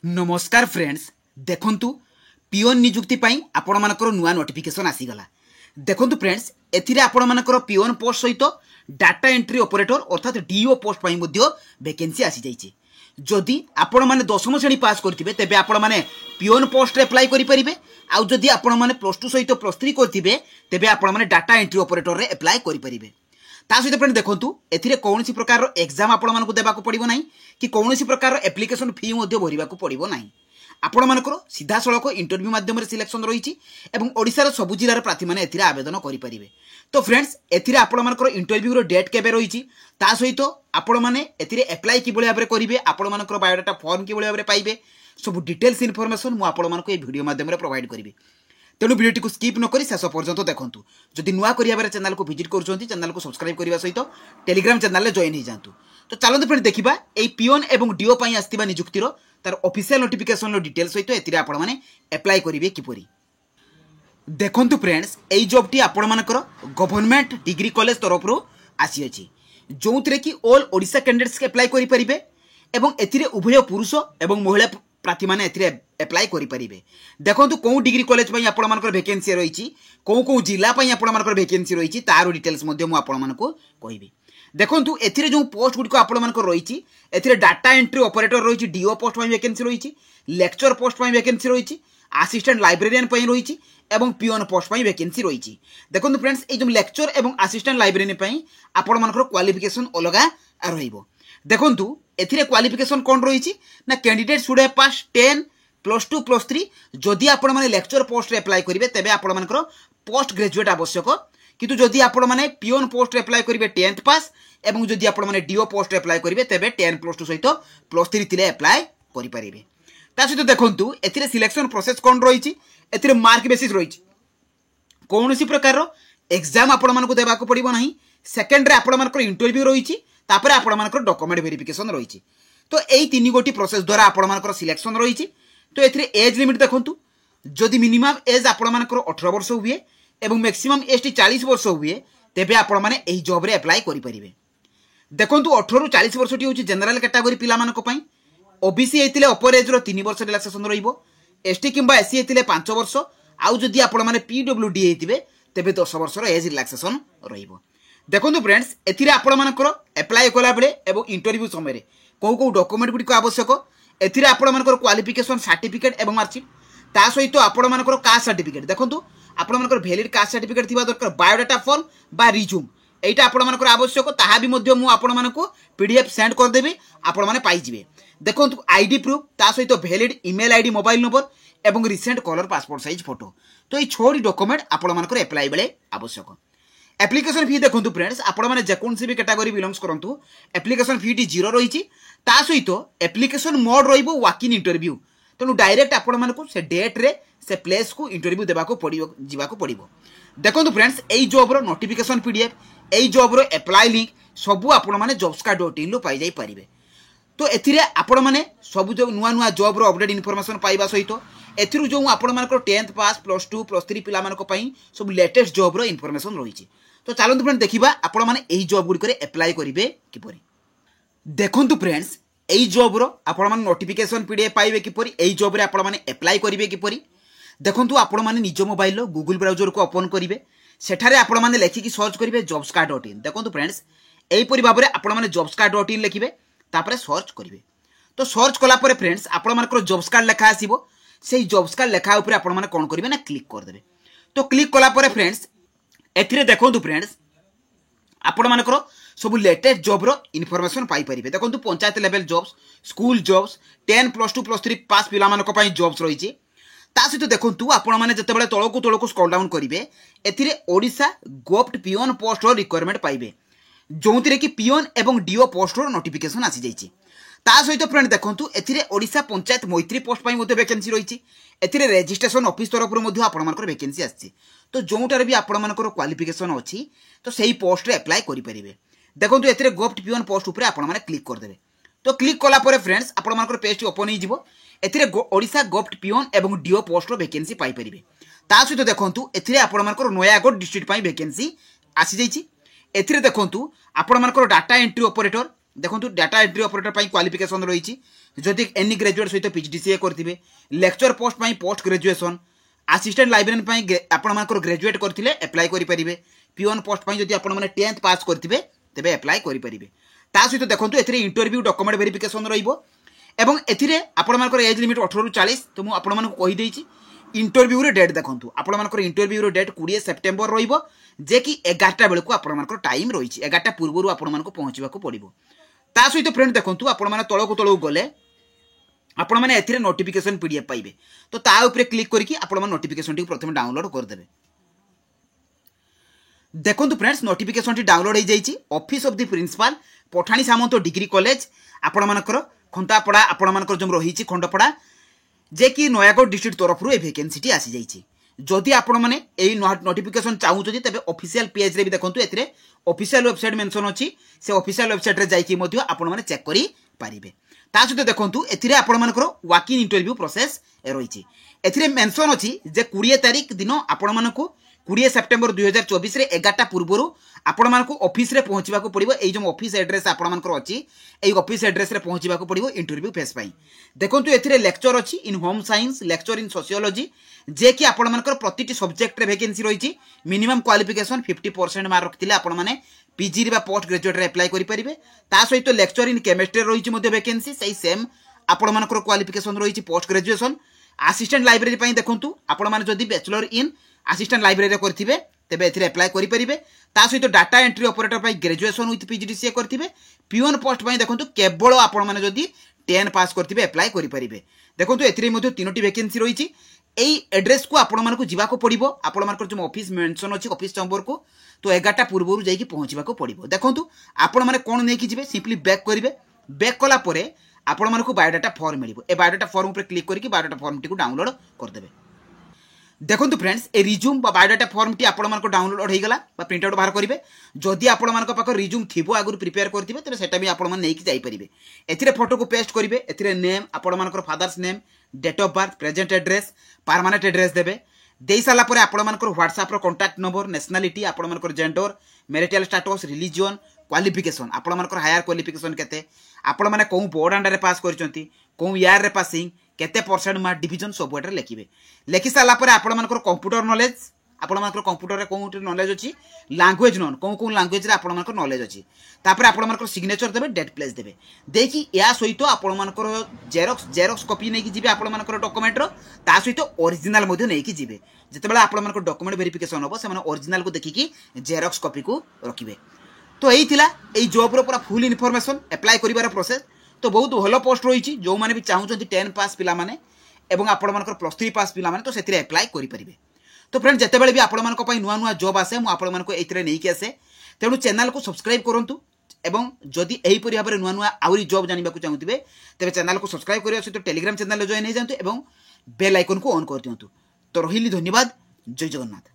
नमस्कार फ्रेंड्स देखंतु पिओन नियुक्ति पाई आपण मानकर नुआ नोटिफिकेशन आसीगला। देखंतु फ्रेंड्स एथिरे आपण मानकर पिओन पोस्ट सहित डाटा एंट्री ऑपरेटर अर्थात डीओ पोस्ट पाई मध्ये वैकेंसी आसी जाइछि। जदि आपण माने 10वीं श्रेणी पास करथिबे तेबे आपण माने पिओन पोस्ट रे अप्लाई करि परिबे। आ जदि आपण माने +2 सहित +3 करथिबे तेबे आपण माने डाटा एंट्री ऑपरेटर रे अप्लाई करि परिबे। ता सहित फ्रेंड देखंतु एथिरे कोनोसी प्रकार एग्जाम आपण मानकु देबाकू पड़िबो नाही कि कोनोसी प्रकार एप्लिकेशन फी मध्ये भरिबाकू पड़िबो नाही। आपण मानकर सीधा सड़क इंटरव्यू माध्यम सिलेक्शन रही एवं ओडिशार सबु जिलार प्रार्थी मैंने एथिरे आवेदन करें। तो फ्रेंड्स एथिरे आपण मानकर इंटरव्यू डेट केबे रही ता सहित आपण माने एथिरे अप्लाई किभଳି भाबरे करिवे आपण मानकर बायोडाटा फॉर्म किभଳି भाबरे पाइबे सब डिटेल्स इनफॉरमेशन मु आपण मानक ए वीडियो माध्यम रे प्रोवाइड करिवे। तेणु वीडियो को स्किप न करी शेष पर्यंत देखंतु। जदि नुआ करिया चैनल को विजिट करूछंती चैनल को सब्सक्राइब करबा सहित टेलीग्राम चैनल रे जॉइन हो जांतु। तो चलନ୍ତୁ फ्रेंड देखिबा ए पिओन एवं डीओ पई आस्तिबा नियुक्तिर तार ऑफिशियल नोटिफिकेशन रो डिटेल्स सहित एथिरे आपण माने अप्लाई करिवे किपरि। देखंतु फ्रेंड्स एई जॉब टी आपण मानकर गवर्नमेंट डिग्री कॉलेज तरफ रो आसी अछि जोंतरे कि ऑल ओडिशा कैंडिडेट्स के अप्लाई करि परिबे एवं एथिरे उभय पुरुष एवं महिला प्रार्थी माने एथिरे अप्लाई करि परिबे। देखंतु कोन डिग्री कॉलेज पई आपण मानकर वैकेंसी रहिछि कोन जिला पई आपण मानकर वैकेंसी रहिछि तारो डिटेल्स मध्ये मु आपण मानको कहिबी। देखंतु एथिरे जो पोस्ट गुडी को आपण मानकर रहिछि एथिरे डाटा एंट्री ऑपरेटर रहिछि डीओ पोस्ट पई वैकेंसी रहिछि लेक्चर पोस्ट पई वैकेंसी रहिछि असिस्टेंट लाइब्रेरियन पई रहिछि एवं पिओन पोस्ट पई वैकेंसी रहिछि। देखंतु फ्रेंड्स ए जो लेक्चर एवं असिस्टेंट लाइब्रेरियन पई आपण मानकर क्वालिफिकेशन अलगा रहिबो। देखंतु एथिरे क्वालिफिकेशन कोन रहिछि ना कैंडिडेट शुड हैव पास 10 +2 +3 जदि आपण माने लेक्चर पोस्ट रे अप्लाई करिवे तेबे आपण मानकर पोस्ट ग्रेजुएट आवश्यक किंतु जदि आपण माने पिओन पोस्ट रे अप्लाई करिवे 10th पास एवं जदि आपण माने डीओ पोस्ट रे अप्लाई करिवे तेबे 10 +2 सहित +3 तिले अप्लाई करि परिबे। ता सहित देखंतु एथिरे सिलेक्शन प्रोसेस कोन रहिछि एथिरे मार्क बेसिस रहिछि कोनोसी प्रकार रो एग्जाम आपण मानको देबाकू पड़िबो नाही। सेकंड रे आपण मानकर इंटरव्यू रहिछि तापर आपण मानकर डॉक्यूमेंट वेरिफिकेशन रहिछि। तो एई तीन गोटी प्रोसेस द्वारा आपण मानकर सिलेक्शन रहिछि। तो एथिरे एज लिमिट देखंतु जदि मिनिमम एज आपण मानकर 18 वर्ष हुए एवं मैक्सिमम एज 40 वर्ष हुए तेबे आपण माने एही जॉब रे अप्लाई करि परिबे। देखंतु 18 रु 40 वर्ष टी होछि जनरल कैटेगरी पिला मानको पई ओबीसी हेतिले अपर एज रो 3 वर्ष रिलैक्सेशन रहिबो एसटी किंबा एससी हेतिले 5 वर्ष आउ जदि आपण माने पीडब्ल्यूडी हेतिबे तेबे 10 वर्ष रो एज रिलैक्सेशन रहिबो। देखंतु फ्रेंड्स एथिरे आपण मानकर अप्लाई कला बेले एवं इंटरव्यू समय रे को डॉक्यूमेंट गुडी को आवश्यक एथिरे आपण मानकर क्वालिफिकेशन सर्टिफिकेट एवं मार्कशीट ता सहित आपण मानकर कास्ट सर्टिफिकेट देखंतु आपण मानकर वैलिड कास्ट सर्टिफिकेट थिबा दरकार बायोडाटा फॉर्म बा रिज्यूम एटा आपण मानकर आवश्यक ताहा भी मध्ये मु आपण मानको पीडीएफ सेंड कर देबी आपण माने पाई जिवे। देखंतु आईडी प्रूफ ता सहित valid email ID mobile number एवं recent colour passport size photo तो ये 6 डॉक्यूमेंट आपण मानकर अप्लाई बेले आवश्यक। एप्लिकेशन फी देखंतु फ्रेंड्स आपण माने जेकोनसी भी कैटेगरी बिलोंग्स करंतु एप्लिकेशन फी टी 0 रहिछि ता सहित एप्लिकेशन मोड रहिबो वॉक इन इंटरव्यू तेणु डायरेक्ट आपण मानकु से डेट रे से प्लेस को इंटरव्यू देबाको पड़िबो जीवाको पड़िबो। देखंतु फ्रेंड्स एई जॉब रो नोटिफिकेशन पीडीएफ एई जॉब रो अप्लाई लिंक सबु आपण माने jobscard.in लो पाई जाई परिबे। तो एथिरे आपण माने सबु जो नुआ नुआ जॉब रो अपडेट इन्फॉर्मेशन पाइबा सहित एथिरु जो आपण मानकर 10th पास +2 +3 पिला मानको पई सब लेटेस्ट जॉब रो इन्फॉर्मेशन रहिछि। तो चलନ୍ତୁ फ्रेंड देखिबा आपण माने एही जॉब गुडी करे अप्लाई करिवे किपरि। देखंतु फ्रेंड्स एही जॉब रो आपण माने नोटिफिकेशन पीडीएफ पाइबे किपरि एही जॉब रे आपण माने अप्लाई करिवे किपरि। देखंतु आपण माने निज मोबाइल लो गूगल ब्राउजर को ओपन करिवे सेठारे आपण माने लेखिकी सर्च करिवे jobscard.in। देखंतु फ्रेंड्स एही परि भाबरे आपण माने jobscard.in लिखिवे तापरे सर्च करिवे। तो सर्च कला परे फ्रेंड्स आपण मानकर जॉब्सकार्ड लेखा आसीबो सेही जॉब्सकार्ड लेखा ऊपर आपण माने कोन करिवे ना क्लिक कर देबे। तो क्लिक कला परे फ्रेंड्स एथिरे देखंतु फ्रेंड्स आपण मानकर सब लेटेस्ट जॉब रो इन्फॉर्मेशन पाई परिबे। देखंतु panchayat level jobs school jobs 10 +2 +3 पास पिला मानको पई जॉब्स रहिछि ता सहित देखंतु आपण माने जतेबेले तळकु स्क्रॉल डाउन करिवे एथिरे ओडिशा गोप्ट पिओन पोस्ट रो रिक्वायरमेंट पाइबे जोंतिरे कि पिओन एवं डीओ पोस्ट रो नोटिफिकेशन आसी जाइछि। ता सहित फ्रेंड देखंतु एथिरे ओडिशा पंचायत मैत्री पोस्ट पई मध्ये वैकेंसी रहिछि एथिरे रजिस्ट्रेशन ऑफिस तरफ रो मध्ये आपण मानकर वैकेंसी आछि। तो जोंटारे भी आपण मानकर क्वालिफिकेशन अछि तो सेही पोस्ट रे अप्लाई करि परिबे। देखंतु एथिरे गोप्ट पिओन पोस्ट ऊपर आपण माने क्लिक कर देबे। तो क्लिक कला परे फ्रेंड्स आपण मानकर पेज ओपन हो जिवो एथिरे ओडिशा गोप्ट पिओन एवं डीओ पोस्ट रो वैकेंसी पाई परिबे। ता सहित देखंतु एथिरे आपण मानकर नयागढ़ डिस्ट्रिक्ट पई वैकेंसी आसी जाइछि। एथिरे देखंतु आपण मानकर डाटा एंट्री ऑपरेटर देखो डाटा एंट्री ऑपरेटर पाई क्वालिफिकेशन रही जदि एनी ग्रेजुएट सहित पीजीडीसीए करथिबे लेक्चर पोस्ट पाई पोस्ट ग्रेजुएशन असिस्टेंट लाइब्रेरियन पाई आपण मानकर ग्रेजुएट करथिले अप्लाई करि परिबे पियोन पोस्ट पाई जदि आपण माने 10th पास करथिबे तेबे अप्लाई करि परिबे ता सहित देखो एथिरे इंटरव्यू डॉक्यूमेंट वेरिफिकेशन रहिबो एवं एथिरे आपण मानकर एज लिमिट 18 रु 40 तो मु आपण मानक कहि देइछि इंटरव्यू रे डेट देखंतु आपण मानकर इंटरव्यू रे डेट 20 सेप्टेम्बर रहिबो जे कि 11टा बेलको आपण मानकर टाइम रहिछि 11टा पूर्वरु आपण मानक पहुंचबाको पड़िबो ता सहित फ्रेंड देखंतु आपण माने तळको गले आपण माने एथिरे नोटिफिकेशन पीडीएफ पाइबे तो ता ऊपर क्लिक करके आपण माने नोटिफिकेशन टी प्रथम डाउनलोड कर देबे देखंतु फ्रेंड्स नोटिफिकेशन टी डाउनलोड हो जाइछि office of the principal Pathani Samanta degree college आपण मानकर खंतापड़ा आपण मानकर जम रहिछि खंडपड़ा जे कि नयागढ़ डिस्ट्रिक्ट तरफ ए वैकेंसी टी आसी जाइछि जदि आपण माने एई नोटिफिकेशन चाहूछथि तबे ऑफिशियल पेज रे भी देखंतु एथिरे ऑफिशियल वेबसाइट मेंशन अछि से ऑफिशियल वेबसाइट रे जाइकि मध्य आपण माने चेक करि पारिबे ता सहित देखंतु एथिरे आपण मानकर वॉक इन इंटरव्यू प्रोसेस रहिछि एथिरे मेंशन अछि जे 20 तारिख दिन आपण मानकु 20 सेप्टेम्बर 2024 रे 11टा पूर्वरु आपण मानकु ऑफिस रे पहुंचबाको पड़िबो एई जो ऑफिस एड्रेस आपण मानकर अछि एई ऑफिस एड्रेस रे पहुंचबाको पड़िबो इंटरव्यू फेस पाई देखंतु एथिरे लेक्चर अछि in home science lecture in sociology जे कि आपण मानकर प्रतिटी सब्जेक्ट रे वैकेंसी रहिछि मिनिमम क्वालिफिकेशन 50% मार्क रखथिले आपण माने पीजी रे बा पोस्ट ग्रेजुएट रे अप्लाई करि परिबे ता सहित लेक्चर इन केमिस्ट्री रहिछि मध्ये वैकेंसी सही सेम आपण मानकर क्वालिफिकेशन रहिछि पोस्ट ग्रेजुएशन असिस्टेंट लाइब्रेरी पाई देखंतु आपण माने जदि बैचलर इन असिस्टेंट लाइब्रेरी करथिबे तेबे एथिरे अप्लाई करि परिबे ता सहित डाटा एंट्री ऑपरेटर पाई ग्रेजुएशन विथ पीजीडीसीए करथिबे पियोन पोस्ट पाई देखंतु केवल आपण माने जदि 10 पास करथिबे अप्लाई करि परिबे देखंतु एथिरे मध्ये 3टी वैकेंसी रहिछि एई एड्रेस को आपण मानकु जिबाको पड़िबो आपण मानकर जो ऑफिस मेंशन अछि ऑफिस चंबर को तो 11टा पूर्वरु जाईकि पहुंचबाको पड़िबो देखंतु आपण माने कोन नेकी जिबे सिंपली बैक करिवे बैक कला परे आपण मानकु बायोडाटा फॉर्म मिलिबो ए बायोडाटा फॉर्म ऊपर क्लिक करके बायोडाटा फॉर्म टी को डाउनलोड कर देबे देखंतु फ्रेंड्स ए रिज्यूम बा बायोडाटा फॉर्म टी आपण मानको डाउनलोड हो गला बा प्रिंट आउट बाहर करिवे जदि आपण मानको पाख रिज्यूम थिबो आगुर प्रिपेयर करथिबे तबे सेटा भी आपण मान नेकी जाई परिबे एथिरे फोटो को पेस्ट करिवे एथिरे नेम आपण मानकर father's name date of birth present address permanent address देबे देई साला परे आपण मानकर व्हाट्सएप रो कांटेक्ट नंबर नेशनलिटी आपण मानकर gender marital status religion qualification आपण मानकर हायर क्वालिफिकेशन केते आपण माने कोन बोर्ड अंडर रे पास करचंती कोन ईयर रे पासिंग केते परसेंट मार्क डिवीजन सब एटर लिखिबे लिखि साला परे आपण मानकर कंप्यूटर नॉलेज आपण मानकर कंप्यूटर रे कोन नॉलेज अछि लैंग्वेज नोन कोन लैंग्वेज रे आपण मानकर नॉलेज अछि तापर आपण मानकर सिग्नेचर देबे डेट प्लेस देबे देखि या सहित आपण मानकर जेरोक्स कॉपी नै कि जिबे आपण मानकर डॉक्यूमेंट रो ता सहित ओरिजिनल मध्ये नै कि जिबे जतेबेला आपण मानकर डॉक्यूमेंट वेरिफिकेशन होबो से माने ओरिजिनल को देखि कि जेरोक्स कॉपी को रखिबे तो एई थिला एई जॉब रो पूरा फुल इन्फॉर्मेशन अप्लाई करिवार प्रोसेस तो बहुत भलो पोस्ट रही जो माने भी चाहूछंती 10 पास पिला माने एवं आपण मानकर +3 पास पिला माने तो सेतिरे अप्लाई करि परिबे तो फ्रेंड जतेबेले भी आपण मानको पई नुआ नुआ जॉब आसे मु आपण मानको एतिरे नै कि आसे तेणु चैनल को सब्सक्राइब करंतु एवं जदि एही परि भाबरे नुआ नुआ आउरी जॉब जानिबा को चाहूतिबे तेबे चैनल को सब्सक्राइब करिया सहित टेलीग्राम चैनल जॉइन हे जांतु एवं बेल आइकन को ऑन कर दियंतु तो रहिली धन्यवाद जय जगन्नाथ।